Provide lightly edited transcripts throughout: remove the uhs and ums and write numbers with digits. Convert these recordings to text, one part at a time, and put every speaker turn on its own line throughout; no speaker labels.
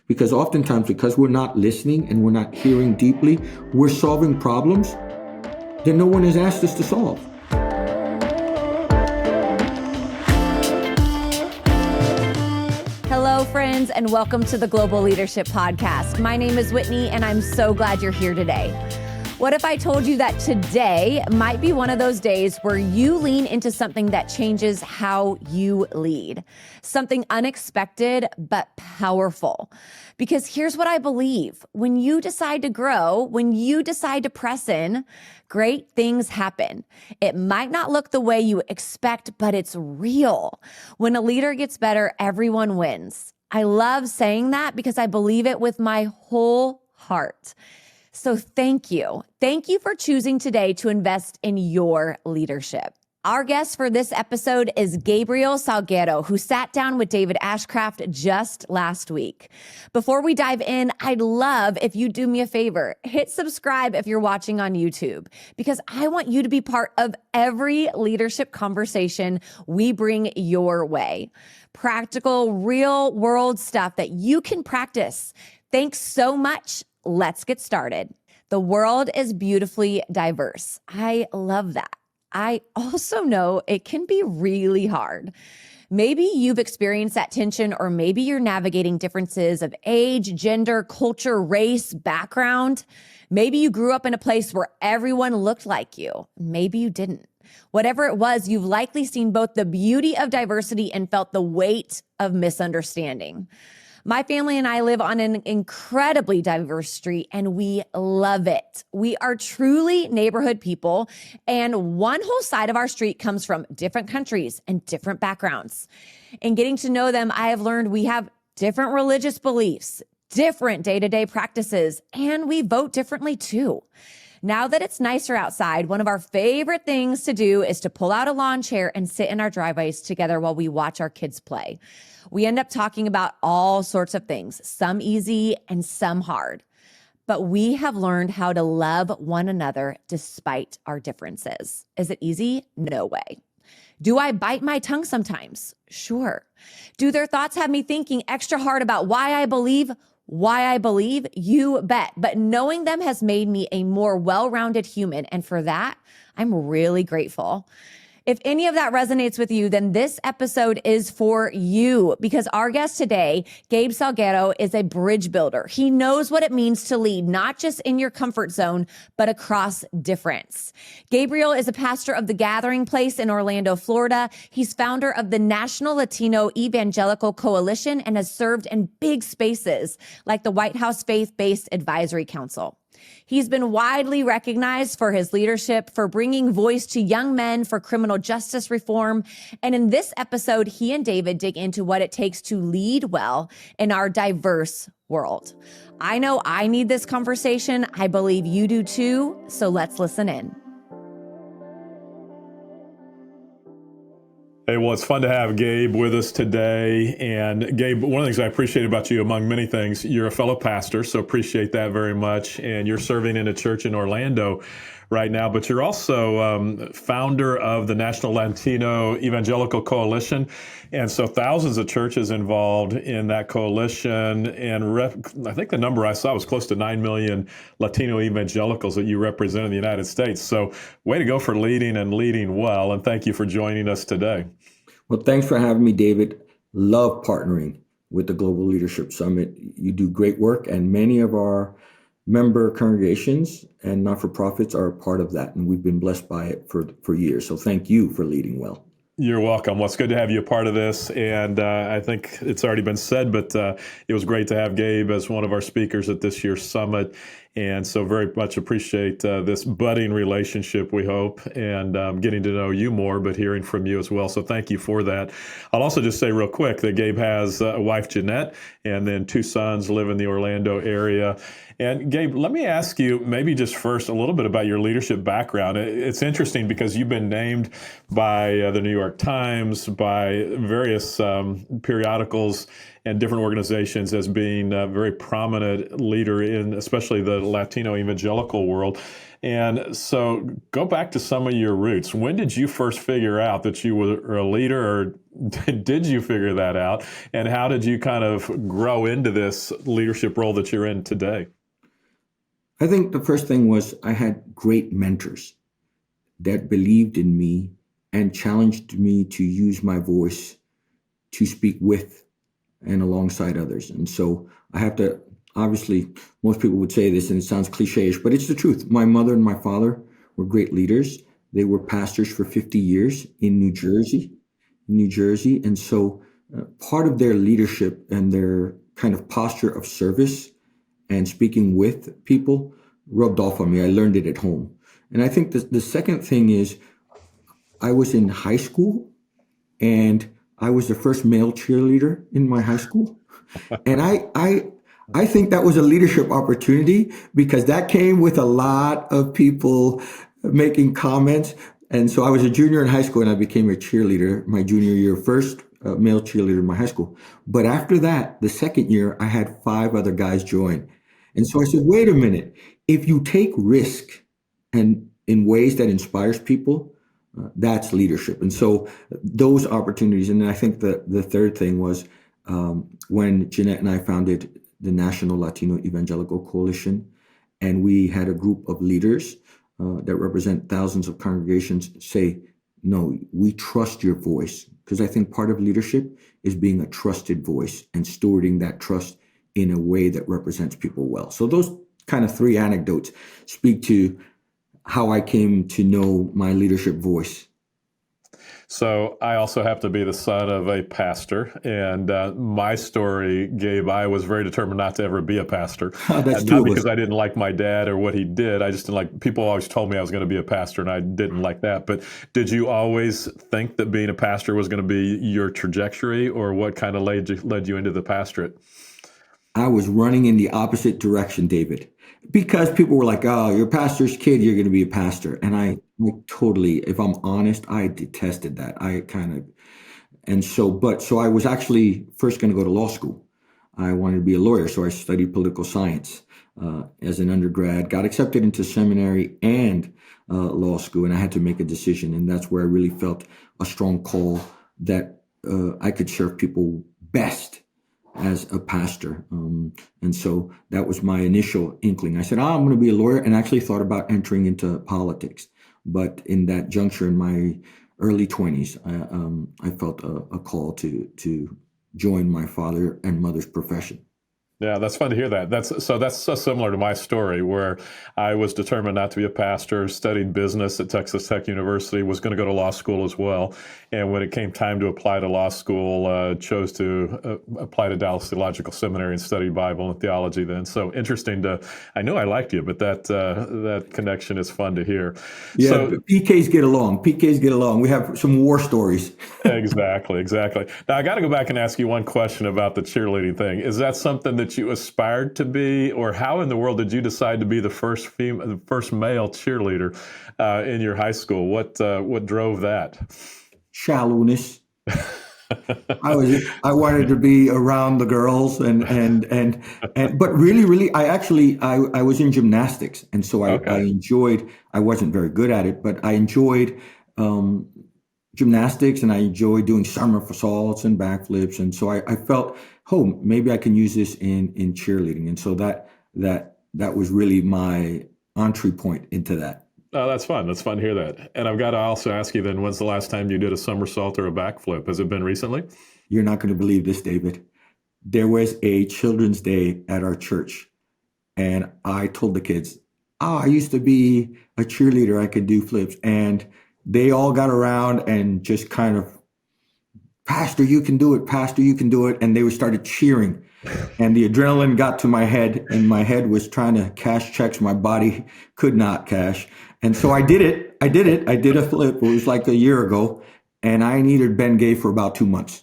Because oftentimes, because we're not listening and we're not hearing deeply, we're solving problems that no one has asked us to solve.
Hello, friends, and welcome to the Global Leadership Podcast. My name is Whitney, and I'm so glad you're here today. What if I told you that today might be one of those days where you lean into something that changes how you lead? Something unexpected but powerful. Because here's what I believe. When you decide to grow, when you decide to press in, great things happen. It might not look the way you expect, but it's real. When a leader gets better, everyone wins. I love saying that because I believe it with my whole heart. So thank you. Thank you for choosing today to invest in your leadership. Our guest for this episode is Gabriel Salguero, who sat down with David Ashcraft just last week. Before we dive in, I'd love if you do me a favor. Hit subscribe if you're watching on YouTube, because I want you to be part of every leadership conversation we bring your way. Practical, real-world stuff that you can practice. Thanks so much. Let's get started. The world is beautifully diverse. I love that. I also know it can be really hard. Maybe you've experienced that tension, or maybe you're navigating differences of age, gender, culture, race, background. Maybe you grew up in a place where everyone looked like you. Maybe you didn't. Whatever it was, you've likely seen both the beauty of diversity and felt the weight of misunderstanding. My family and I live on an incredibly diverse street, and we love it. We are truly neighborhood people, and one whole side of our street comes from different countries and different backgrounds. In getting to know them, I have learned we have different religious beliefs, different day-to-day practices, and we vote differently too. Now that it's nicer outside, one of our favorite things to do is to pull out a lawn chair and sit in our driveways together while we watch our kids play. We end up talking about all sorts of things, some easy and some hard. But we have learned how to love one another despite our differences. Is it easy? No way. Do I bite my tongue sometimes? Sure. Do their thoughts have me thinking extra hard about why I believe? You bet. But knowing them has made me a more well-rounded human. And for that, I'm really grateful. If any of that resonates with you, then this episode is for you, because our guest today, Gabe Salguero, is a bridge builder. He knows what it means to lead, not just in your comfort zone, but across difference. Gabriel is a pastor of the Gathering Place in Orlando, Florida. He's founder of the National Latino Evangelical Coalition and has served in big spaces like the White House Faith-Based Advisory Council. He's been widely recognized for his leadership, for bringing voice to young men, for criminal justice reform. And in this episode, he and David dig into what it takes to lead well in our diverse world. I know I need this conversation. I believe you do too. So let's listen in.
Hey, well, it's fun to have Gabe with us today. And Gabe, one of the things I appreciate about you, among many things, you're a fellow pastor, so appreciate that very much. And you're serving in a church in Orlando right now, but you're also founder of the National Latino Evangelical Coalition. And so thousands of churches involved in that coalition. And I think the number I saw was close to 9 million Latino evangelicals that you represent in the United States. So way to go for leading and leading well. And thank you for joining us today.
Well, thanks for having me, David. Love partnering with the Global Leadership Summit. You do great work, and many of our member congregations and not-for-profits are a part of that, and we've been blessed by it for years. So thank you for leading well.
You're welcome. Well, it's good to have you a part of this. And I think it's already been said, but it was great to have Gabe as one of our speakers at this year's summit. And so very much appreciate this budding relationship, we hope, and getting to know you more, but hearing from you as well. So thank you for that. I'll also just say real quick that Gabe has a wife, Jeanette, and then 2 sons live in the Orlando area. And Gabe, let me ask you maybe just first a little bit about your leadership background. It's interesting because you've been named by the New York Times, by various periodicals, and different organizations as being a very prominent leader in especially the Latino evangelical world. And so go back to some of your roots. When did you first figure out that you were a leader, or did you figure that out? And how did you kind of grow into this leadership role that you're in today?
I think the first thing was I had great mentors that believed in me and challenged me to use my voice to speak with and alongside others. And so I have to, obviously, most people would say this and it sounds cliche-ish, but it's the truth. My mother and my father were great leaders. They were pastors for 50 years in New Jersey. And so part of their leadership and their kind of posture of service and speaking with people rubbed off on me. I learned it at home. And I think the second thing is I was in high school and I was the first male cheerleader in my high school. And I think that was a leadership opportunity because that came with a lot of people making comments. And so I was a junior in high school and I became a cheerleader my junior year, first male cheerleader in my high school. But after that, the second year, I had 5 other guys join. And so I said, wait a minute, if you take risk and in ways that inspires people, that's leadership. And so those opportunities. And then I think the third thing was when Jeanette and I founded the National Latino Evangelical Coalition, and we had a group of leaders that represent thousands of congregations say, no, we trust your voice. Because I think part of leadership is being a trusted voice and stewarding that trust in a way that represents people well. So those kind of 3 anecdotes speak to how I came to know my leadership voice.
So I also have to be the son of a pastor. And my story, Gabe, I was very determined not to ever be a pastor.
That's
not because I didn't like my dad or what he did. I just didn't like, people always told me I was going to be a pastor and I didn't like that. But did you always think that being a pastor was going to be your trajectory, or what kind of led you into the pastorate?
I was running in the opposite direction, David, because people were like, oh, you're a pastor's kid, you're going to be a pastor. And I totally, if I'm honest, I detested that. So I was actually first going to go to law school. I wanted to be a lawyer. So I studied political science as an undergrad, got accepted into seminary and law school. And I had to make a decision. And that's where I really felt a strong call that I could serve people best as a pastor. And so that was my initial inkling. I said, I'm going to be a lawyer, and actually thought about entering into politics. But in that juncture in my early 20s, I felt a call to join my father and mother's profession.
Yeah, that's fun to hear that. That's so similar to my story, where I was determined not to be a pastor, studied business at Texas Tech University, was going to go to law school as well. And when it came time to apply to law school, chose to apply to Dallas Theological Seminary and study Bible and theology then. So interesting I know I liked you, but that connection is fun to hear.
Yeah,
so,
PKs get along. We have some war stories.
Exactly. Now I got to go back and ask you one question about the cheerleading thing. Is that something that you aspired to be, or how in the world did you decide to be the first male cheerleader in your high school? What drove that?
Shallowness. I wanted to be around the girls but really I was in gymnastics, and so I enjoyed. I wasn't very good at it, but I enjoyed gymnastics, and I enjoyed doing somersaults and backflips, and so I felt, maybe I can use this in cheerleading, and so that was really my entry point into that.
Oh, that's fun. That's fun to hear that. And I've got to also ask you then, when's the last time you did a somersault or a backflip? Has it been recently?
You're not going to believe this, David. There was a Children's Day at our church, and I told the kids, I used to be a cheerleader. I could do flips. And they all got around and just kind of, Pastor, you can do it. Pastor, you can do it. And they started cheering. And the adrenaline got to my head, and my head was trying to cash checks. My body could not cash. And so I did it. I did a flip. It was like a year ago. and I needed Ben Gay for about 2 months.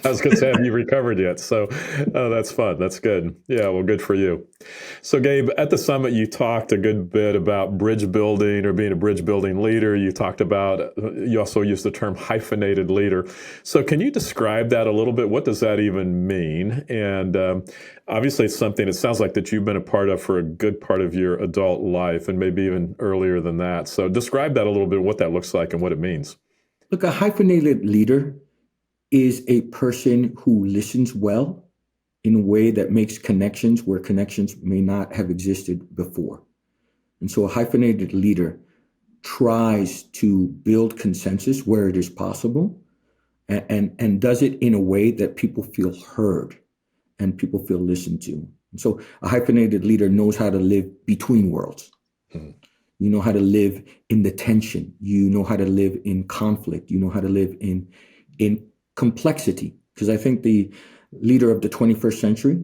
I was going to say, have you recovered yet? So that's fun. That's good. Yeah, well, good for you. So, Gabe, at the summit, you talked a good bit about bridge building or being a bridge building leader. You talked about, you also used the term hyphenated leader. So can you describe that a little bit? What does that even mean? And obviously, it's something it sounds like that you've been a part of for a good part of your adult life and maybe even earlier than that. So describe that a little bit, what that looks like and what it means.
Look, a hyphenated leader is a person who listens well in a way that makes connections where connections may not have existed before. And so a hyphenated leader tries to build consensus where it is possible and does it in a way that people feel heard and people feel listened to. And so a hyphenated leader knows how to live between worlds. Mm-hmm. You know how to live in the tension. You know how to live in conflict. You know how to live in complexity. Because I think the leader of the 21st century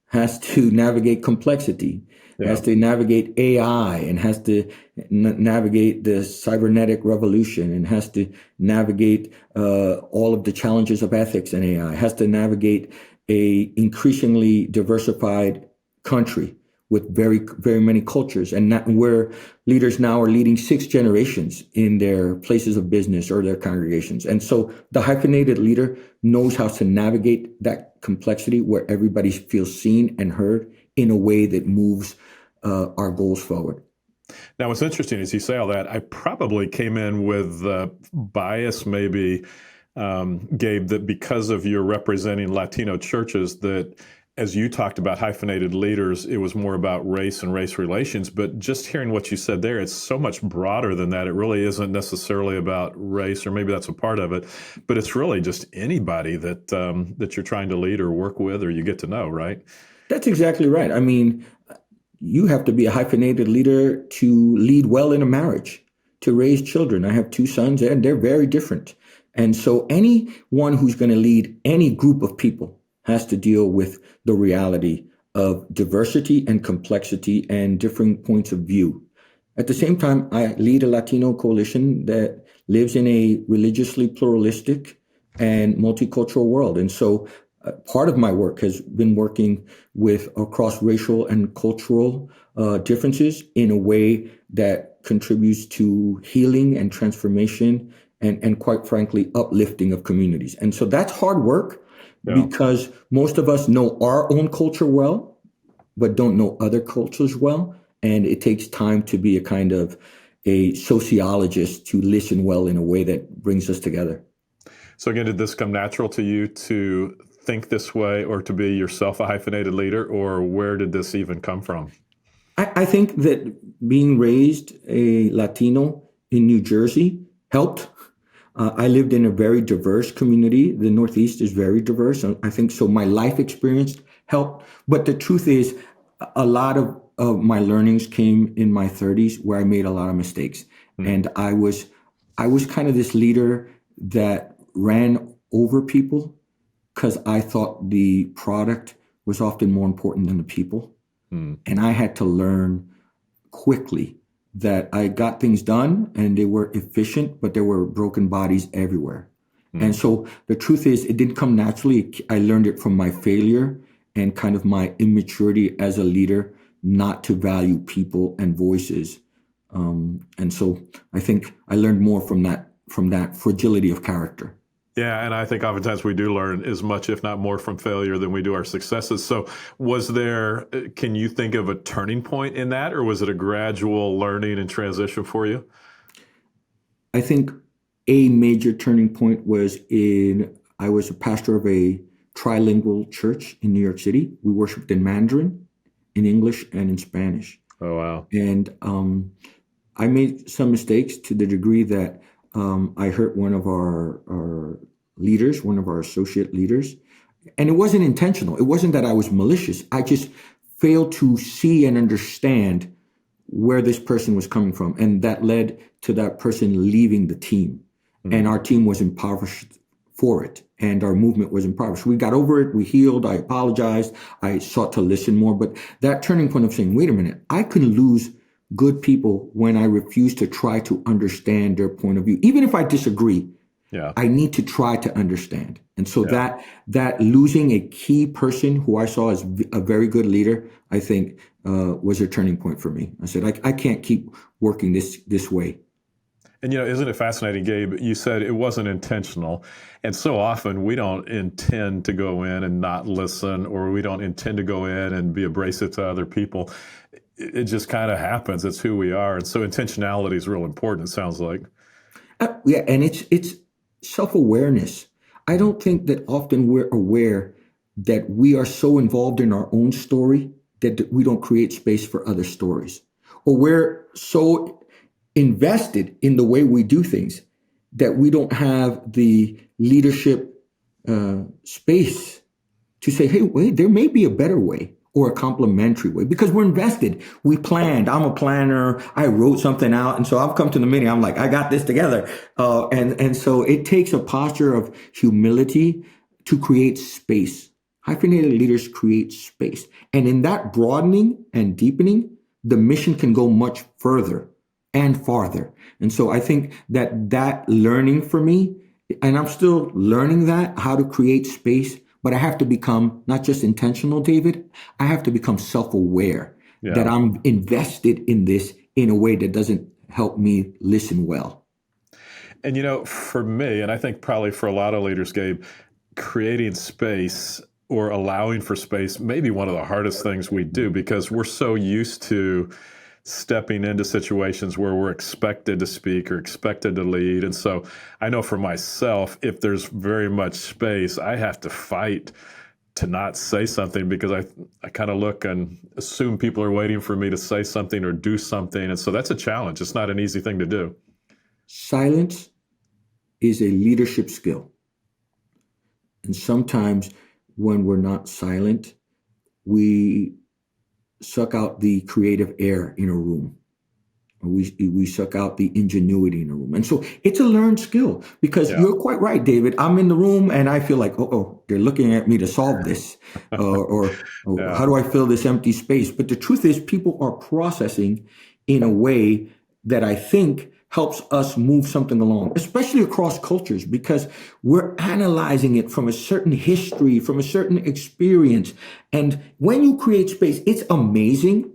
has to navigate complexity, has to navigate AI, and has to navigate the cybernetic revolution, and has to navigate all of the challenges of ethics and AI, has to navigate a increasingly diversified country with very, very many cultures, and where leaders now are leading 6 generations in their places of business or their congregations. And so the hyphenated leader knows how to navigate that complexity where everybody feels seen and heard in a way that moves our goals forward.
Now, what's interesting is you say all that. I probably came in with bias, maybe, Gabe, that because of your representing Latino churches, that as you talked about hyphenated leaders, it was more about race and race relations. But just hearing what you said there, it's so much broader than that. It really isn't necessarily about race, or maybe that's a part of it, but it's really just anybody that that you're trying to lead or work with or you get to know, right?
That's exactly right. I mean, you have to be a hyphenated leader to lead well in a marriage, to raise children. I have 2 sons, and they're very different. And so anyone who's going to lead any group of people has to deal with the reality of diversity and complexity and different points of view. At the same time, I lead a Latino coalition that lives in a religiously pluralistic and multicultural world. And so part of my work has been working with across racial and cultural differences in a way that contributes to healing and transformation and quite frankly, uplifting of communities. And so that's hard work. Yeah. Because most of us know our own culture well, but don't know other cultures well. And it takes time to be a kind of a sociologist to listen well in a way that brings us together.
So again, did this come natural to you to think this way or to be yourself a hyphenated leader, or where did this even come from?
I think that being raised a Latino in New Jersey helped. I lived in a very diverse community. The Northeast is very diverse. I think so. My life experience helped. But the truth is, a lot of my learnings came in my 30s where I made a lot of mistakes. Mm. And I was kind of this leader that ran over people because I thought the product was often more important than the people. Mm. And I had to learn quickly that I got things done and they were efficient, but there were broken bodies everywhere. Mm. And so the truth is, it didn't come naturally. I learned it from my failure and kind of my immaturity as a leader, not to value people and voices. And so I think I learned more from that fragility of character.
Yeah, and I think oftentimes we do learn as much, if not more, from failure than we do our successes. So can you think of a turning point in that, or was it a gradual learning and transition for you?
I think a major turning point was I was a pastor of a trilingual church in New York City. We worshiped in Mandarin, in English, and in Spanish.
Oh, wow.
And I made some mistakes to the degree that I hurt one of our leaders, one of our associate leaders. And it wasn't intentional. It wasn't that I was malicious. I just failed to see and understand where this person was coming from. And that led to that person leaving the team. Mm-hmm. And our team was impoverished for it. And our movement was impoverished. We got over it. We healed. I apologized. I sought to listen more. But that turning point of saying, wait a minute, I can lose good people when I refuse to try to understand their point of view. Even if I disagree,
Yeah.
I need to try to understand. And so
Yeah.
that losing a key person who I saw as a very good leader, I think was a turning point for me. I said, I can't keep working this way.
And, isn't it fascinating, Gabe? You said it wasn't intentional. And so often we don't intend to go in and not listen, or we don't intend to go in and be abrasive to other people. It just kind of happens. It's who we are. And so intentionality is real important, it sounds like.
Yeah, and it's self-awareness. I don't think that often we're aware that we are so involved in our own story that we don't create space for other stories. Or we're so invested in the way we do things that we don't have the leadership space to say, hey, wait, there may be a better way or a complementary way, because we're invested. We planned. I'm a planner. I wrote something out. And so I've come to the meeting. I'm like, I got this together. And so it takes a posture of humility to create space. Hyphenated leaders create space. And in that broadening and deepening, the mission can go much further and farther. And so I think that learning for me, and I'm still learning that, how to create space, but I have to become not just intentional, David, I have to become self-aware that I'm invested in this in a way that doesn't help me listen well.
And, for me, and I think probably for a lot of leaders, Gabe, creating space or allowing for space may be one of the hardest things we do, because we're so used to stepping into situations where we're expected to speak or expected to lead. And so I know for myself, if there's very much space, I have to fight to not say something, because I kind of look and assume people are waiting for me to say something or do something. And so that's a challenge. It's not an easy thing to do.
Silence is a leadership skill. And sometimes when we're not silent, we suck out the creative air in a room. We suck out the ingenuity in a room. And so it's a learned skill, because you're quite right, David. I'm in the room and I feel like, they're looking at me to solve this, or how do I fill this empty space? But the truth is, people are processing in a way that I think helps us move something along, especially across cultures, because we're analyzing it from a certain history, from a certain experience. And when you create space, it's amazing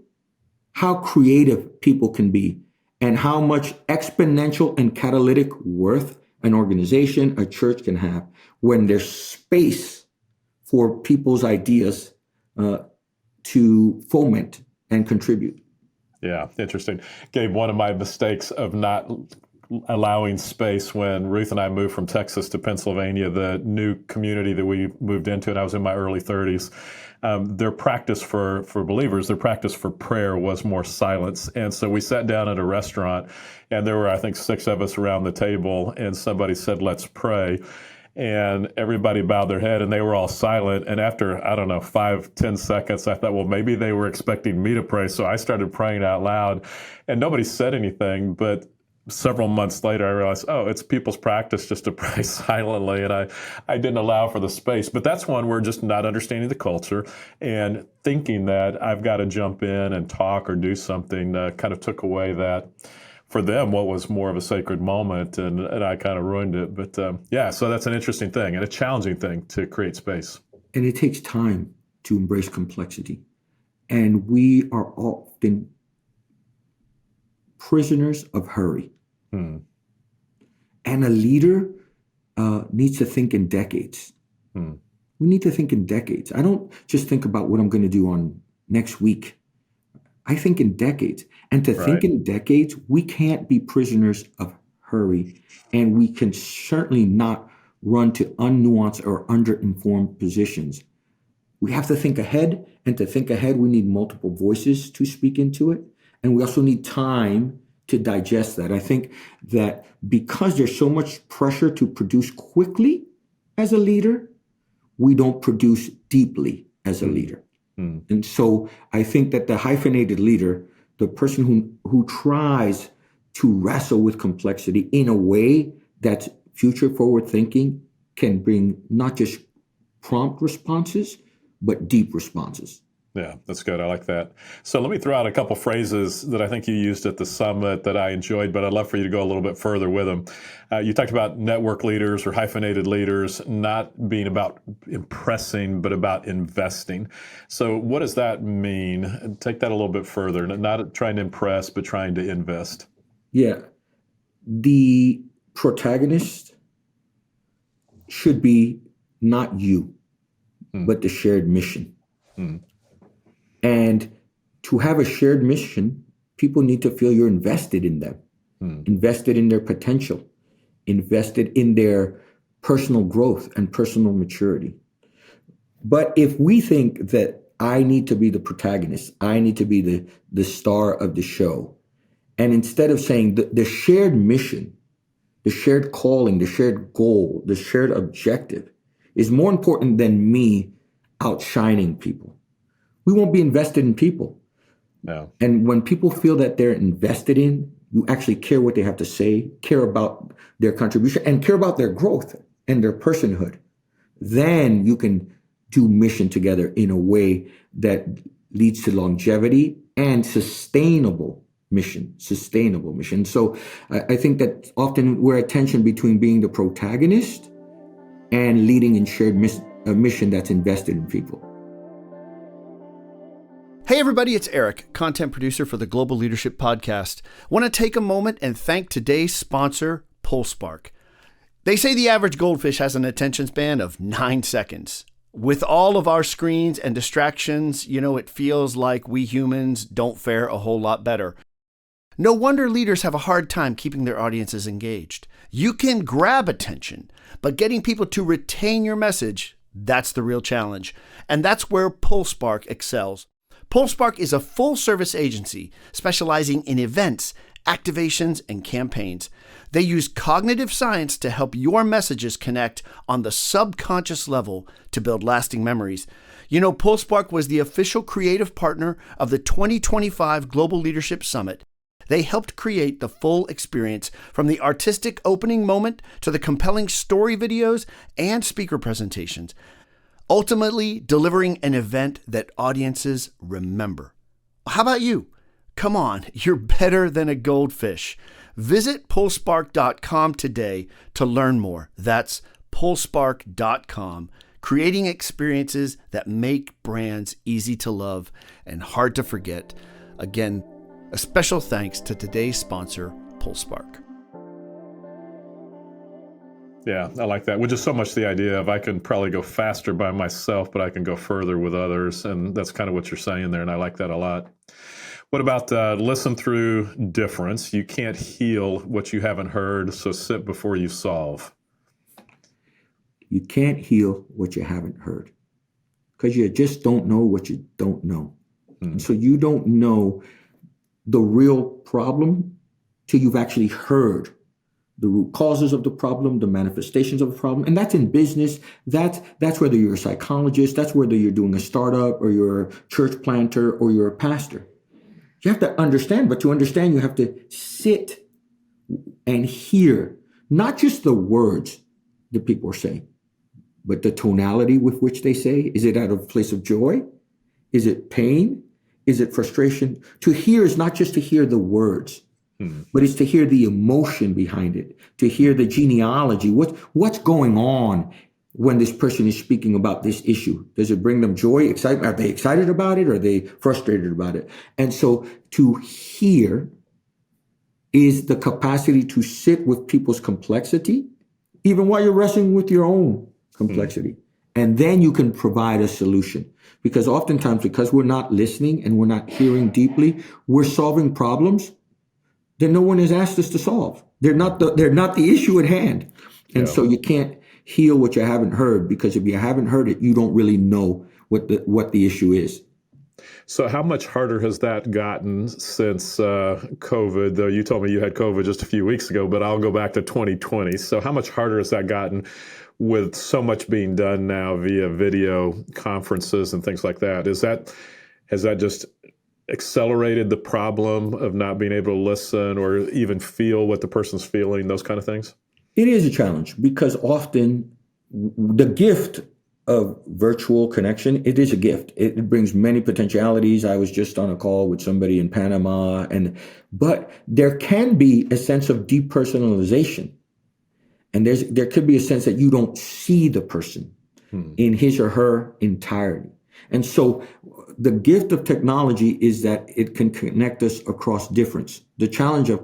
how creative people can be and how much exponential and catalytic worth an organization, a church can have when there's space for people's ideas to foment and contribute.
Yeah, interesting. Gabe, one of my mistakes of not allowing space when Ruth and I moved from Texas to Pennsylvania, the new community that we moved into, and I was in my early 30s, their practice for believers, their practice for prayer was more silence. And so we sat down at a restaurant, and there were, I think, 6 of us around the table, and somebody said, let's pray. And everybody bowed their head and they were all silent. And after, 5-10 seconds, I thought, well, maybe they were expecting me to pray. So I started praying out loud and nobody said anything. But several months later, I realized, it's people's practice just to pray silently. And I didn't allow for the space. But that's one where just not understanding the culture and thinking that I've got to jump in and talk or do something kind of took away that, for them, what was more of a sacred moment, and I kind of ruined it. But so that's an interesting thing and a challenging thing to create space.
And it takes time to embrace complexity. And we are often prisoners of hurry. And a leader needs to think in decades. We need to think in decades. I don't just think about what I'm going to do on next week. I think in decades. And to think in decades, we can't be prisoners of hurry. And we can certainly not run to unnuanced or underinformed positions. We have to think ahead. And to think ahead, we need multiple voices to speak into it. And we also need time to digest that. I think that because there's so much pressure to produce quickly as a leader, we don't produce deeply as a leader. And so I think that the hyphenated leader, the person who tries to wrestle with complexity in a way that's future forward thinking, can bring not just prompt responses, but deep responses.
Yeah, that's good. I like that. So let me throw out a couple phrases that I think you used at the summit that I enjoyed, but I'd love for you to go a little bit further with them. You talked about network leaders or hyphenated leaders not being about impressing, but about investing. So what does that mean? Take that a little bit further. Not trying to impress, but trying to invest.
Yeah. The protagonist should be not you, but the shared mission. And to have a shared mission, people need to feel you're invested in them, invested in their potential, invested in their personal growth and personal maturity. But if we think that I need to be the protagonist, I need to be the star of the show, and instead of saying the shared mission, the shared calling, the shared goal, the shared objective is more important than me outshining people, we won't be invested in people.
No.
And when people feel that they're invested in, you actually care what they have to say, care about their contribution, and care about their growth and their personhood, then you can do mission together in a way that leads to longevity and sustainable mission. So I think that often we're at tension between being the protagonist and leading in shared a mission that's invested in people.
Hey everybody, it's Eric, content producer for the Global Leadership Podcast. Want to take a moment and thank today's sponsor, PulseSpark. They say the average goldfish has an attention span of 9 seconds. With all of our screens and distractions, it feels like we humans don't fare a whole lot better. No wonder leaders have a hard time keeping their audiences engaged. You can grab attention, but getting people to retain your message, that's the real challenge. And that's where PulseSpark excels. PulseSpark is a full-service agency specializing in events, activations, and campaigns. They use cognitive science to help your messages connect on the subconscious level to build lasting memories. PulseSpark was the official creative partner of the 2025 Global Leadership Summit. They helped create the full experience, from the artistic opening moment to the compelling story videos and speaker presentations, ultimately delivering an event that audiences remember. How about you? Come on, you're better than a goldfish. Visit pulsespark.com today to learn more. That's pulsespark.com, creating experiences that make brands easy to love and hard to forget. Again, a special thanks to today's sponsor, PulseSpark.
Yeah, I like that. With just so much the idea of I can probably go faster by myself, but I can go further with others. And that's kind of what you're saying there. And I like that a lot. What about listen through difference? You can't heal what you haven't heard, so sit before you solve.
You can't heal what you haven't heard because you just don't know what you don't know. And so you don't know the real problem till you've actually heard the root causes of the problem, the manifestations of the problem. And that's in business. That's whether you're a psychologist, that's whether you're doing a startup or you're a church planter or you're a pastor. You have to understand, but to understand, you have to sit and hear not just the words that people are saying, but the tonality with which they say. Is it out of a place of joy? Is it pain? Is it frustration? To hear is not just to hear the words, but it's to hear the emotion behind it, to hear the genealogy. What's going on when this person is speaking about this issue? Does it bring them joy, excitement? Are they excited about it? Or are they frustrated about it? And so to hear is the capacity to sit with people's complexity, even while you're wrestling with your own complexity. And then you can provide a solution. Because oftentimes, because we're not listening and we're not hearing deeply, we're solving problems that no one has asked us to solve. They're not the issue at hand. And so you can't heal what you haven't heard, because if you haven't heard it, you don't really know what the issue is.
So how much harder has that gotten since COVID? Though you told me you had COVID just a few weeks ago, but I'll go back to 2020. So how much harder has that gotten with so much being done now via video conferences and things like that? Has that just accelerated the problem of not being able to listen or even feel what the person's feeling, those kind of things?
It is a challenge because often the gift of virtual connection, it is a gift. It brings many potentialities. I was just on a call with somebody in Panama, but there can be a sense of depersonalization. And there could be a sense that you don't see the person in his or her entirety. And so the gift of technology is that it can connect us across difference. The challenge of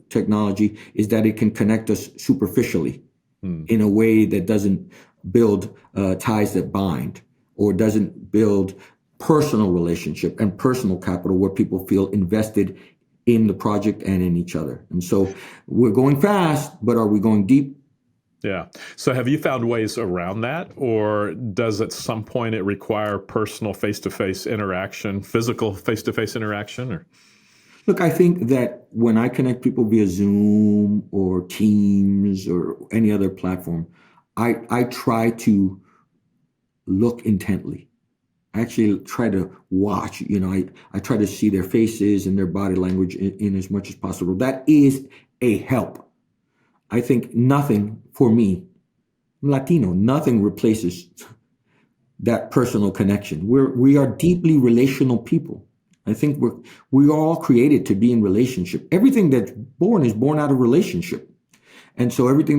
technology is that it can connect us superficially in a way that doesn't build ties that bind, or doesn't build personal relationship and personal capital where people feel invested in the project and in each other. And so we're going fast, but are we going deep?
Yeah. So have you found ways around that, or does at some point it require personal face-to-face interaction, physical face-to-face interaction? Or
Look, I think that when I connect people via Zoom or Teams or any other platform, I try to look intently. I actually try to watch, I try to see their faces and their body language in as much as possible. That is a help. I think nothing, for me, I'm Latino, nothing replaces that personal connection. We are deeply relational people. I think we are all created to be in relationship. Everything that's born is born out of relationship. And so everything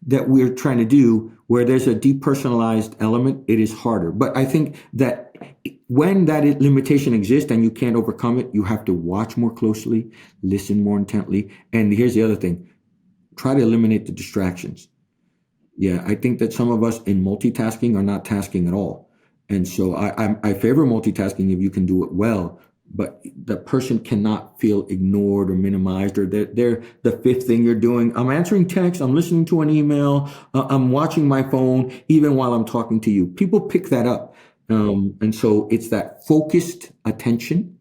that we're trying to do, where there's a depersonalized element, it is harder. But I think that when that limitation exists and you can't overcome it, you have to watch more closely, listen more intently. And here's the other thing. Try to eliminate the distractions. Yeah, I think that some of us in multitasking are not tasking at all. And so I favor multitasking if you can do it well, but the person cannot feel ignored or minimized, or they're the fifth thing you're doing. I'm answering text, I'm listening to an email, I'm watching my phone, even while I'm talking to you. People pick that up. And so it's that focused attention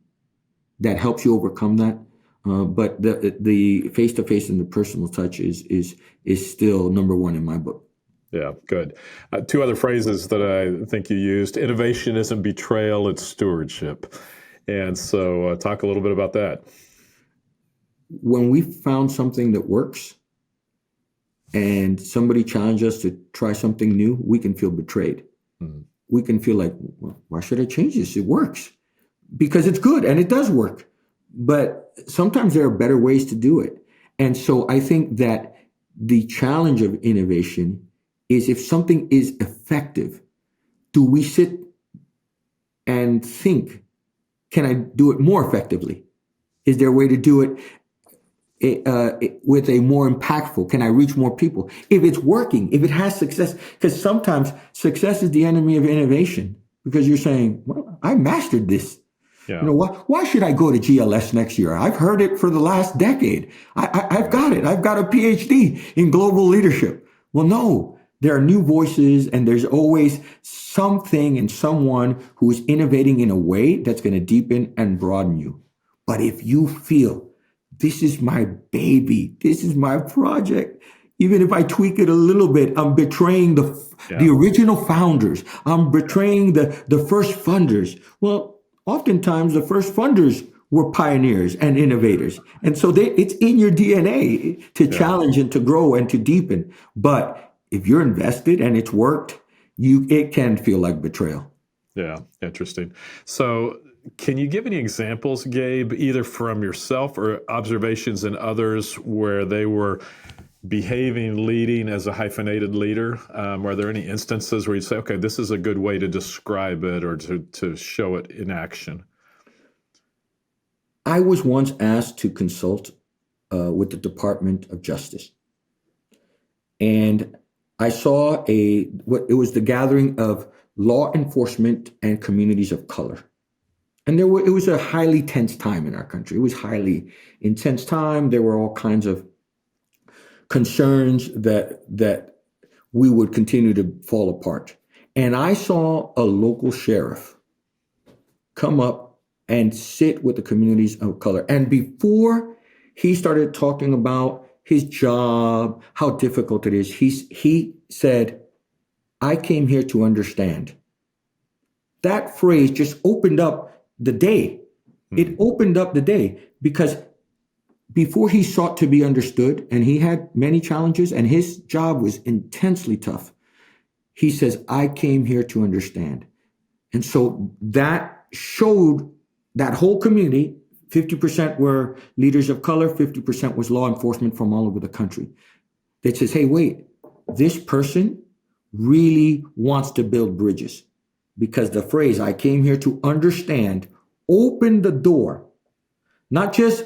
that helps you overcome that. But the face-to-face and the personal touch is still number one in my book.
Yeah, good. Two other phrases that I think you used: innovation isn't betrayal, it's stewardship. And so talk a little bit about that.
When we found something that works and somebody challenged us to try something new, we can feel betrayed. We can feel like, well, why should I change this? It works because it's good and it does work. But sometimes there are better ways to do it. And so I think that the challenge of innovation is, if something is effective, do we sit and think, can I do it more effectively? Is there a way to do it with a more impactful? Can I reach more people? If it's working, if it has success, because sometimes success is the enemy of innovation, because you're saying, well, I mastered this.
Yeah.
You know, why should I go to GLS next year? I've heard it for the last decade. I've got it. I've got a PhD in global leadership. Well, no, there are new voices, and there's always something and someone who is innovating in a way that's going to deepen and broaden you. But if you feel, this is my baby, this is my project, even if I tweak it a little bit, I'm betraying the original founders. I'm betraying the first funders. Well, oftentimes the first funders were pioneers and innovators. And so it's in your DNA to challenge and to grow and to deepen. But if you're invested and it's worked, it can feel like betrayal.
Yeah, interesting. So can you give any examples, Gabe, either from yourself or observations in others where they were behaving, leading as a hyphenated leader? Are there any instances where you say, okay, this is a good way to describe it or to show it in action?
I was once asked to consult with the Department of Justice. And I saw it was the gathering of law enforcement and communities of color. And it was a highly tense time in our country. It was highly intense time. There were all kinds of concerns that we would continue to fall apart. And I saw a local sheriff come up and sit with the communities of color. And before he started talking about his job, how difficult it is, he said, I came here to understand. That phrase just opened up the day. It opened up the day, because before he sought to be understood, and he had many challenges and his job was intensely tough, He says, I came here to understand. And so that showed that whole community, 50% were leaders of color, 50% was law enforcement from all over the country. That says, hey, wait, this person really wants to build bridges, because the phrase, I came here to understand, opened the door, not just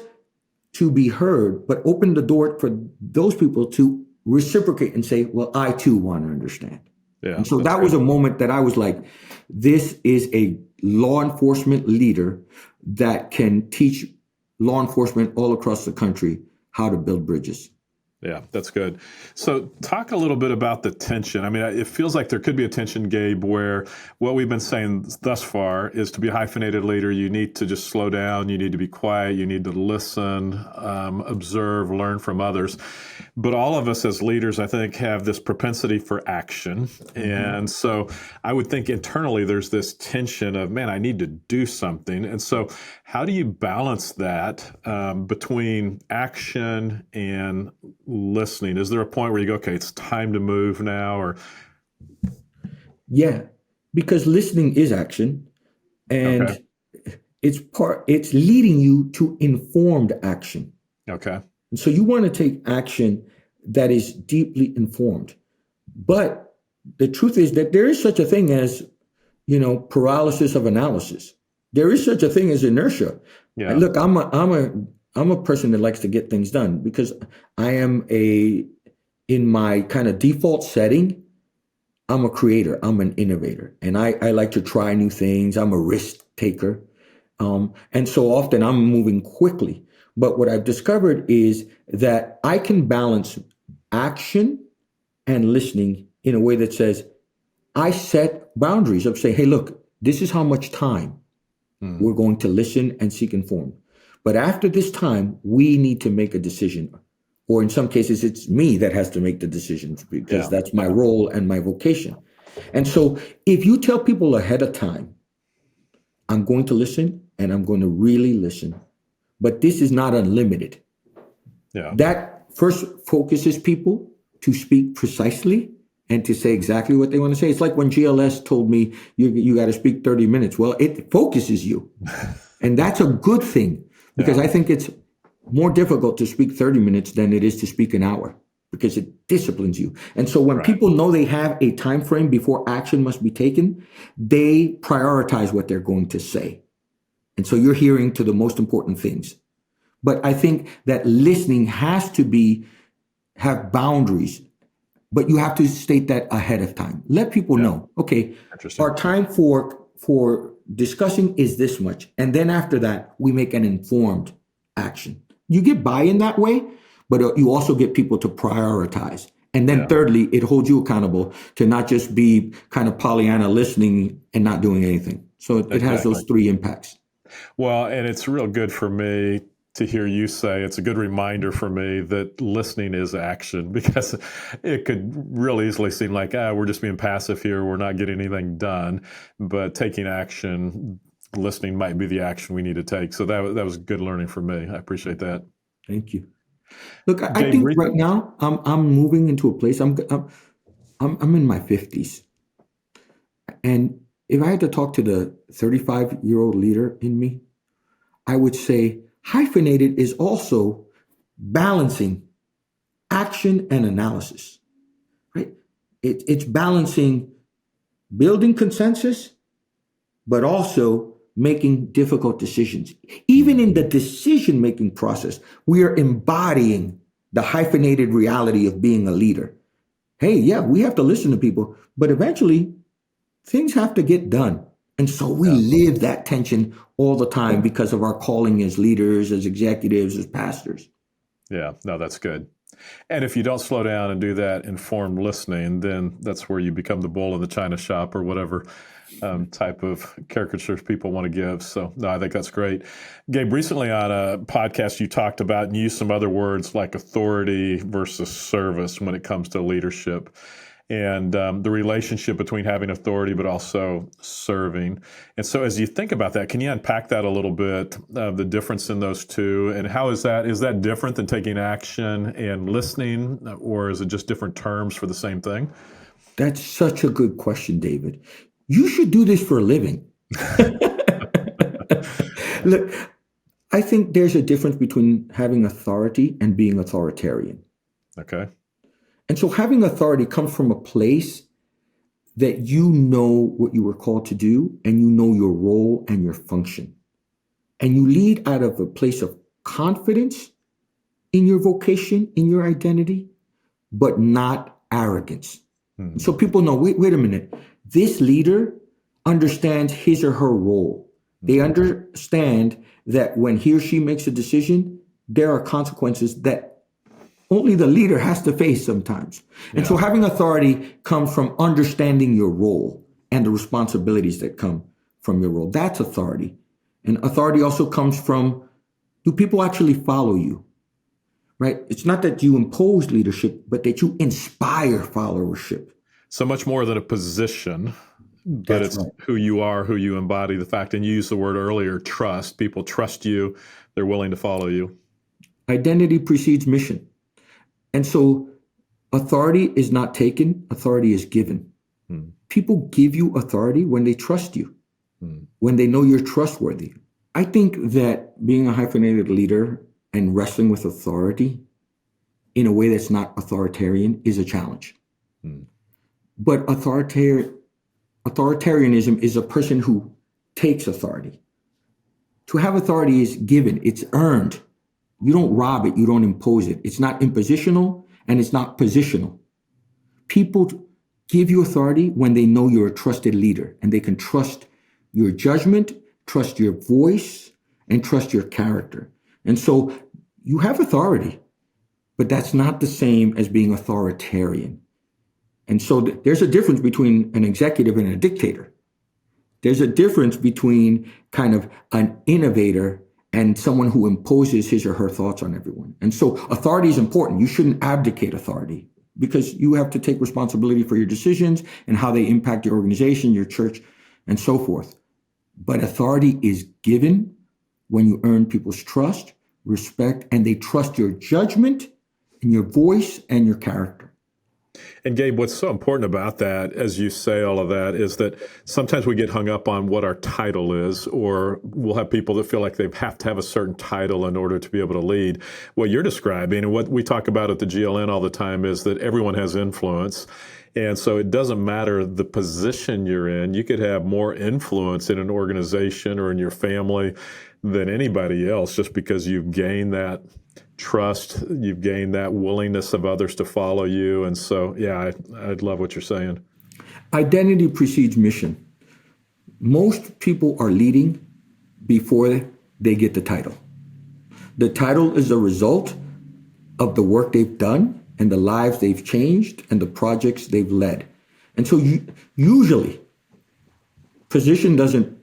to be heard, but opened the door for those people to reciprocate and say, well, I too want to understand.
Yeah,
and so that was a moment that I was like, this is a law enforcement leader that can teach law enforcement all across the country how to build bridges.
Yeah, that's good. So talk a little bit about the tension. I mean, it feels like there could be a tension, Gabe, where what we've been saying thus far is to be a hyphenated leader, you need to just slow down, you need to be quiet, you need to listen, observe, learn from others. But all of us as leaders, I think, have this propensity for action. Mm-hmm. And so I would think internally there's this tension of, man, I need to do something. And so how do you balance that between action and listening? Is there a point where you go, okay, it's time to move now? Or
yeah, because listening is action, and it's leading you to informed action.
Okay.
And so you want to take action that is deeply informed. But the truth is that there is such a thing as, paralysis of analysis. There is such a thing as inertia. Yeah. And look, I'm a person that likes to get things done, because I am in my kind of default setting, I'm a creator, I'm an innovator, and I like to try new things. I'm a risk taker. And so often I'm moving quickly. But what I've discovered is that I can balance action and listening in a way that says, I set boundaries of say, hey, look, this is how much time we're going to listen and seek inform. But after this time, we need to make a decision. Or in some cases, it's me that has to make the decisions, because that's my role and my vocation. And so if you tell people ahead of time, I'm going to listen and I'm going to really listen, but this is not unlimited. Yeah. That first focuses people to speak precisely and to say exactly what they want to say. It's like when GLS told me, you got to speak 30 minutes. Well, it focuses you. And that's a good thing, because I think it's more difficult to speak 30 minutes than it is to speak an hour, because it disciplines you. And so when people know they have a time frame before action must be taken, they prioritize what they're going to say. And so you're hearing to the most important things. But I think that listening has to have boundaries, but you have to state that ahead of time. Let people know, okay, our time for discussing is this much. And then after that, we make an informed action. You get buy-in that way, but you also get people to prioritize. And then thirdly, it holds you accountable to not just be kind of Pollyanna listening and not doing anything. So it has those three impacts.
Well, and it's real good for me to hear you say, it's a good reminder for me that listening is action, because it could really easily seem like, we're just being passive here, we're not getting anything done. But taking action, listening might be the action we need to take. So that was good learning for me. I appreciate that.
Thank you. Look, I think right now I'm moving into a place. I'm in my 50s, and if I had to talk to the 35-year-old leader in me, I would say hyphenated is also balancing action and analysis, right? It's balancing building consensus, but also making difficult decisions. Even in the decision-making process, we are embodying the hyphenated reality of being a leader. Hey, we have to listen to people, but eventually things have to get done. And so we live that tension all the time because of our calling as leaders, as executives, as pastors.
Yeah, no, that's good. And if you don't slow down and do that informed listening, then that's where you become the bull in the china shop, or whatever type of caricatures people want to give. So no, I think that's great. Gabe, recently on a podcast, you talked about and used some other words like authority versus service when it comes to leadership, and the relationship between having authority but also serving. And so as you think about that, can you unpack that a little bit, the difference in those two, and how is that different than taking action and listening, or is it just different terms for the same thing?
That's such a good question, David. You should do this for a living. Look, I think there's a difference between having authority and being authoritarian.
Okay.
And so having authority comes from a place that you know what you were called to do and you know your role and your function. And you lead out of a place of confidence in your vocation, in your identity, but not arrogance. Mm-hmm. So people know, wait a minute, this leader understands his or her role. Mm-hmm. They understand that when he or she makes a decision, there are consequences that only the leader has to face sometimes. And so having authority comes from understanding your role and the responsibilities that come from your role. That's authority. And authority also comes from, do people actually follow you? Right? It's not that you impose leadership, but that you inspire followership.
So much more than a position, but it's right. Who you are, who you embody, the fact, and you used the word earlier, trust. People trust you. They're willing to follow you.
Identity precedes mission. And so authority is not taken, authority is given. People give you authority when they trust you, when they know you're trustworthy. I think that being a hyphenated leader and wrestling with authority in a way that's not authoritarian is a challenge. But authoritarianism is a person who takes authority. To have authority is given, it's earned. You don't rob it, you don't impose it. It's not impositional and it's not positional. People give you authority when they know you're a trusted leader and they can trust your judgment, trust your voice, and trust your character. And so you have authority, but that's not the same as being authoritarian. And so there's a difference between an executive and a dictator. There's a difference between kind of an innovator and someone who imposes his or her thoughts on everyone. And so authority is important. You shouldn't abdicate authority because you have to take responsibility for your decisions and how they impact your organization, your church, and so forth. But authority is given when you earn people's trust, respect, and they trust your judgment and your voice and your character.
And Gabe, what's so important about that, as you say all of that, is that sometimes we get hung up on what our title is, or we'll have people that feel like they have to have a certain title in order to be able to lead. What you're describing and what we talk about at the GLN all the time is that everyone has influence. And so it doesn't matter the position you're in. You could have more influence in an organization or in your family than anybody else just because you've gained that trust, you've gained that willingness of others to follow you. And so, yeah, I love what you're saying.
Identity precedes mission. Most people are leading before they get the title. The title is a result of the work they've done and the lives they've changed and the projects they've led. And so usually, position doesn't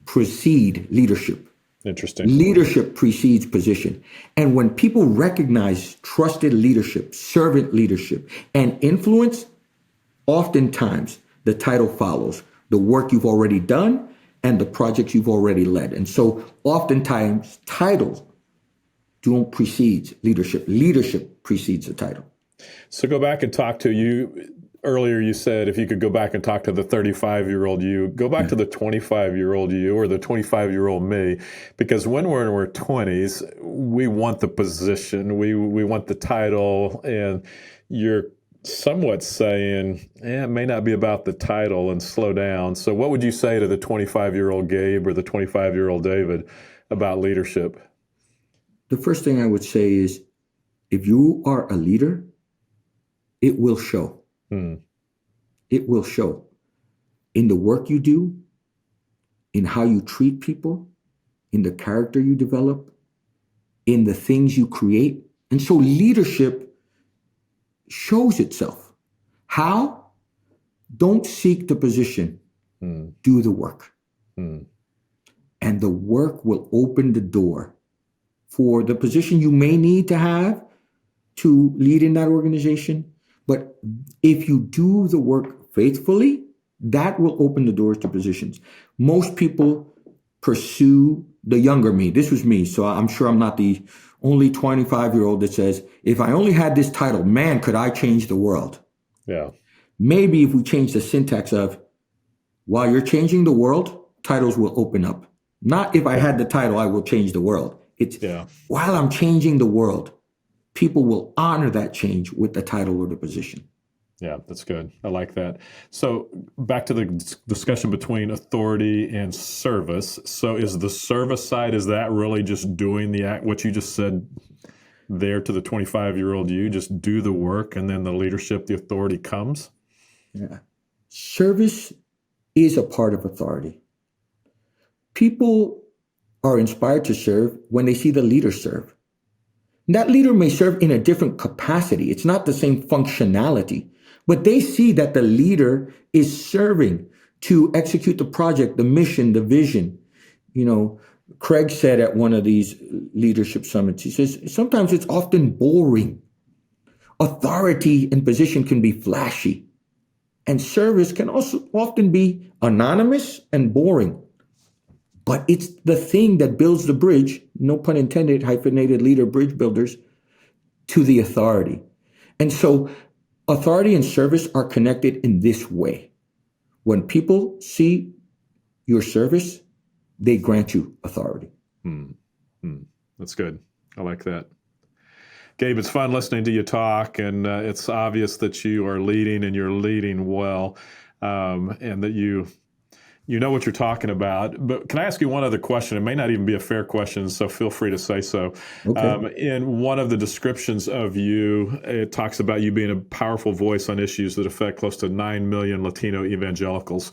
precede leadership.
Interesting.
Leadership precedes position. And when people recognize trusted leadership, servant leadership, and influence, oftentimes the title follows the work you've already done and the projects you've already led. And so oftentimes titles don't precede leadership. Leadership precedes the title.
So go back and talk to you. Earlier you said if you could go back and talk to the 35-year-old you, go back to the 25-year-old you or the 25-year-old me, because when we're in our 20s, we want the position, we want the title, and you're somewhat saying, it may not be about the title and slow down. So what would you say to the 25-year-old Gabe or the 25-year-old David about leadership?
The first thing I would say is if you are a leader, it will show. It will show in the work you do, in how you treat people, in the character you develop, in the things you create. And so leadership shows itself. How? Don't seek the position. Do the work. And the work will open the door for the position you may need to have to lead in that organization. But if you do the work faithfully, that will open the doors to positions. Most people pursue the younger me. This was me, so I'm sure I'm not the only 25-year-old that says, if I only had this title, man, could I change the world?
Yeah.
Maybe if we change the syntax of, while you're changing the world, titles will open up. Not if I had the title, I will change the world. It's while I'm changing the world, people will honor that change with the title or the position.
Yeah, that's good. I like that. So back to the discussion between authority and service. So is the service side, is that really just doing the act, what you just said there to the 25-year-old you, just do the work and then the leadership, the authority comes?
Yeah. Service is a part of authority. People are inspired to serve when they see the leader serve. That leader may serve in a different capacity. It's not the same functionality, but they see that the leader is serving to execute the project, the mission, the vision. You know, Craig said at one of these leadership summits, he says, sometimes it's often boring. Authority and position can be flashy, and service can also often be anonymous and boring. But it's the thing that builds the bridge, no pun intended, hyphenated leader, bridge builders, to the authority. And so authority and service are connected in this way. When people see your service, they grant you authority.
That's good. I like that. Gabe, it's fun listening to you talk, and it's obvious that you are leading and you're leading well, and that you know what you're talking about. But can I ask you one other question? It may not even be a fair question, so feel free to say so.
Okay.
In one of the descriptions of you, it talks about you being a powerful voice on issues that affect close to 9 million Latino evangelicals.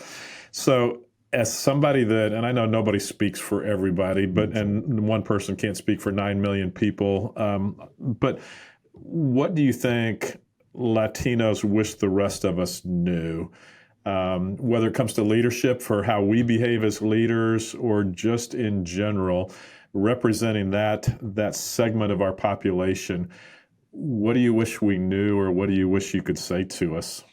So as somebody that, and I know nobody speaks for everybody, and one person can't speak for 9 million people, but what do you think Latinos wish the rest of us knew? Whether it comes to leadership, for how we behave as leaders, or just in general, representing that segment of our population, what do you wish we knew, or what do you wish you could say to us?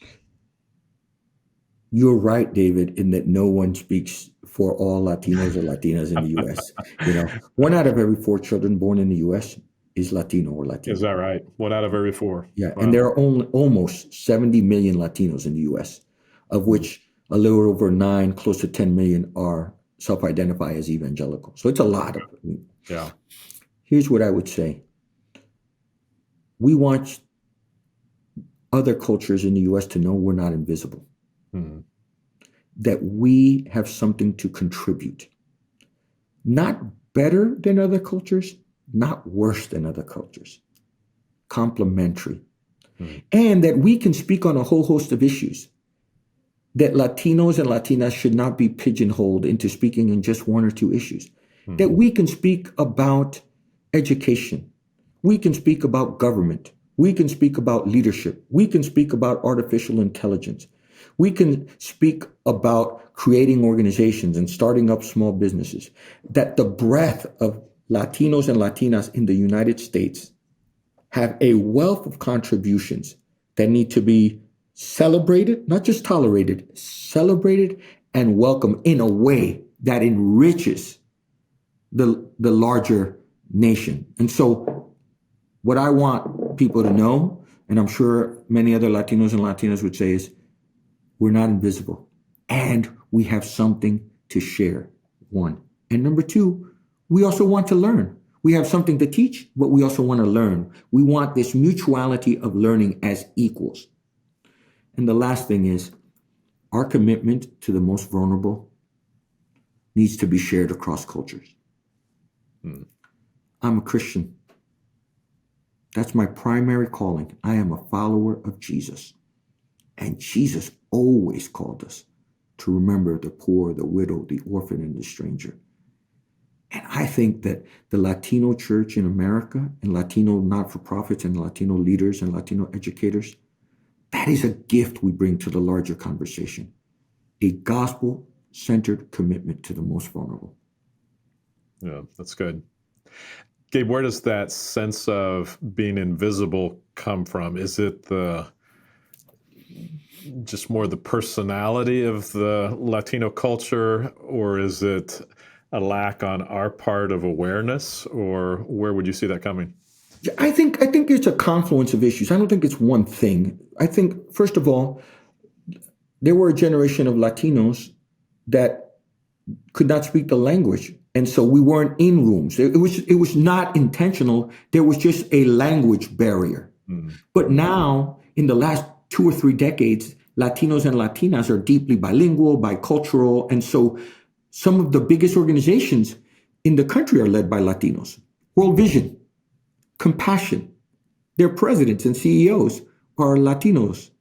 You're right, David, in that no one speaks for all Latinos or Latinas in the U.S. 1 out of every 4 children born in the U.S. is Latino or Latina.
Is that right? 1 out of every 4.
Yeah,
Wow.
and there are only almost 70 million Latinos in the U.S., of which a little over 9, close to 10 million are self-identify as evangelical. So it's a lot of them.
Yeah.
Here's what I would say. We want other cultures in the U.S. to know we're not invisible, that we have something to contribute. Not better than other cultures, not worse than other cultures, complementary. And that we can speak on a whole host of issues, that Latinos and Latinas should not be pigeonholed into speaking in just 1 or 2 issues, that we can speak about education, we can speak about government, we can speak about leadership, we can speak about artificial intelligence, we can speak about creating organizations and starting up small businesses, that the breadth of Latinos and Latinas in the United States have a wealth of contributions that need to be celebrated, not just tolerated, celebrated and welcomed in a way that enriches the larger nation. And so what I want people to know, and I'm sure many other Latinos and Latinas would say, is we're not invisible, and we have something to share, 1. And number 2, we also want to learn. We have something to teach, but we also want to learn. We want this mutuality of learning as equals. And the last thing is, our commitment to the most vulnerable needs to be shared across cultures. I'm a Christian. That's my primary calling. I am a follower of Jesus. And Jesus always called us to remember the poor, the widow, the orphan, and the stranger. And I think that the Latino church in America, and Latino not-for-profits, and Latino leaders and Latino educators, that is a gift we bring to the larger conversation. A gospel-centered commitment to the most vulnerable.
Yeah, that's good. Gabe, where does that sense of being invisible come from? Is it just more the personality of the Latino culture, or is it a lack on our part of awareness, or where would you see that coming?
I think it's a confluence of issues. I don't think it's one thing. I think, first of all, there were a generation of Latinos that could not speak the language. And so we weren't in rooms. It was not intentional. There was just a language barrier. But now, in the last 2 or 3 decades, Latinos and Latinas are deeply bilingual, bicultural. And so some of the biggest organizations in the country are led by Latinos. World Vision, Compassion, their presidents and CEOs are Latinos.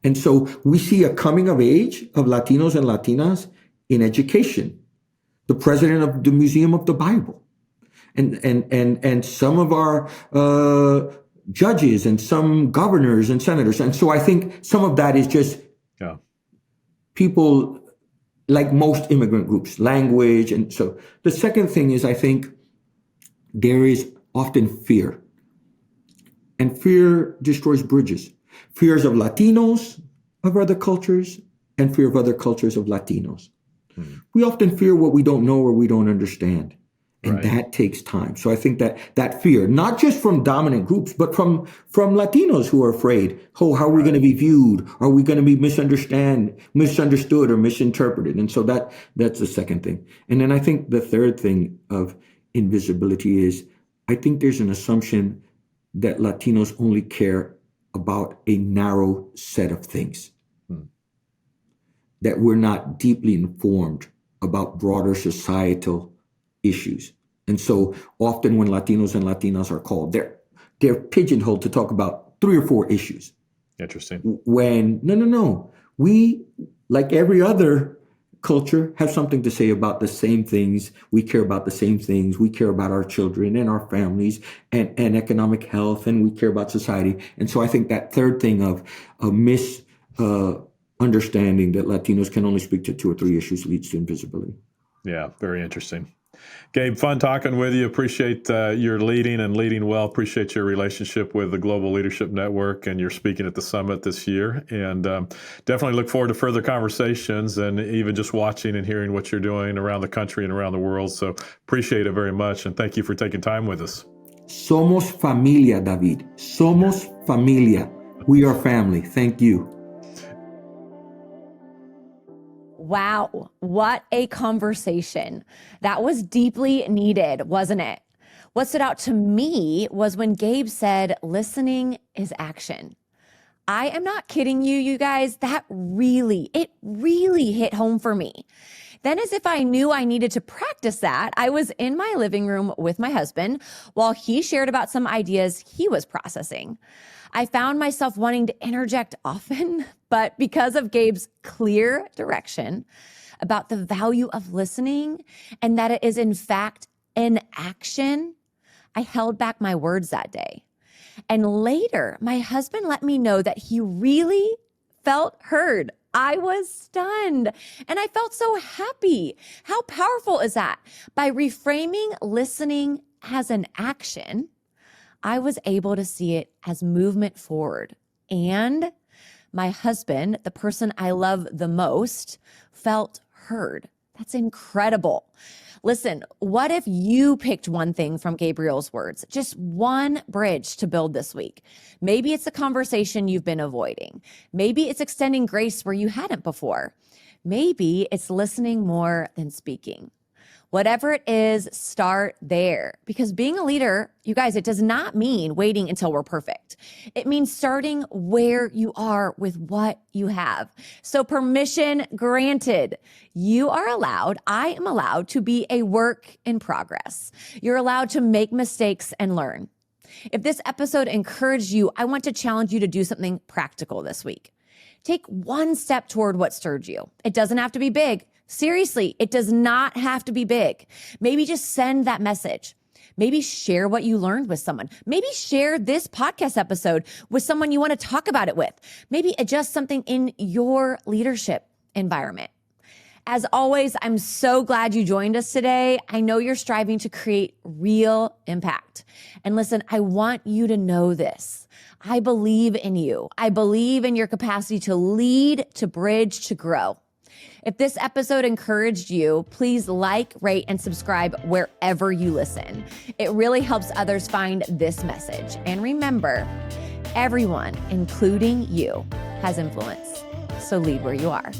And so we see a coming of age of Latinos and Latinas in education. The president of the Museum of the Bible, and some of our judges and some governors and senators. And so I think some of that is just people, like most immigrant groups, language. And so the second thing is, I think there is often fear. And fear destroys bridges. Fears of Latinos, of other cultures, and fear of other cultures of Latinos. We often fear what we don't know or we don't understand. And that takes time. So I think that fear, not just from dominant groups, but from Latinos who are afraid, how are we going to be viewed? Are we going to be misunderstood or misinterpreted? And so that's the second thing. And then I think the third thing of invisibility is, I think there's an assumption that Latinos only care about a narrow set of things. That we're not deeply informed about broader societal issues. And so often when Latinos and Latinas are called, they're pigeonholed to talk about 3 or 4 issues.
Interesting.
When, no. We, like every other culture, have something to say about the same things. We care about the same things. We care about our children and our families and economic health, and we care about society. And so I think that third thing of understanding that Latinos can only speak to 2 or 3 issues leads to invisibility.
Yeah, very interesting. Gabe, fun talking with you. Appreciate your leading well. Appreciate your relationship with the Global Leadership Network and your speaking at the summit this year. And definitely look forward to further conversations and even just watching and hearing what you're doing around the country and around the world. So appreciate it very much. And thank you for taking time with us.
Somos familia, David. Somos familia. We are family. Thank you.
Wow, what a conversation. That was deeply needed, wasn't it? What stood out to me was when Gabe said, listening is action. I am not kidding you guys. It really hit home for me. Then, as if I knew I needed to practice that, I was in my living room with my husband while he shared about some ideas he was processing. I found myself wanting to interject often, but because of Gabe's clear direction about the value of listening and that it is in fact an action, I held back my words that day. And later, my husband let me know that he really felt heard. I was stunned and I felt so happy. How powerful is that? By reframing listening as an action, I was able to see it as movement forward. And my husband, the person I love the most, felt heard. That's incredible. Listen, what if you picked one thing from Gabriel's words, just one bridge to build this week? Maybe it's a conversation you've been avoiding. Maybe it's extending grace where you hadn't before. Maybe it's listening more than speaking. Whatever it is, start there. Because being a leader, you guys, it does not mean waiting until we're perfect. It means starting where you are with what you have. So permission granted. I am allowed to be a work in progress. You're allowed to make mistakes and learn. If this episode encouraged you, I want to challenge you to do something practical this week. Take one step toward what stirred you. It doesn't have to be big. Seriously, it does not have to be big. Maybe just send that message. Maybe share what you learned with someone. Maybe share this podcast episode with someone you want to talk about it with. Maybe adjust something in your leadership environment. As always, I'm so glad you joined us today. I know you're striving to create real impact. And listen, I want you to know this. I believe in you. I believe in your capacity to lead, to bridge, to grow. If this episode encouraged you, please like, rate, and subscribe wherever you listen. It really helps others find this message. And remember, everyone, including you, has influence. So lead where you are.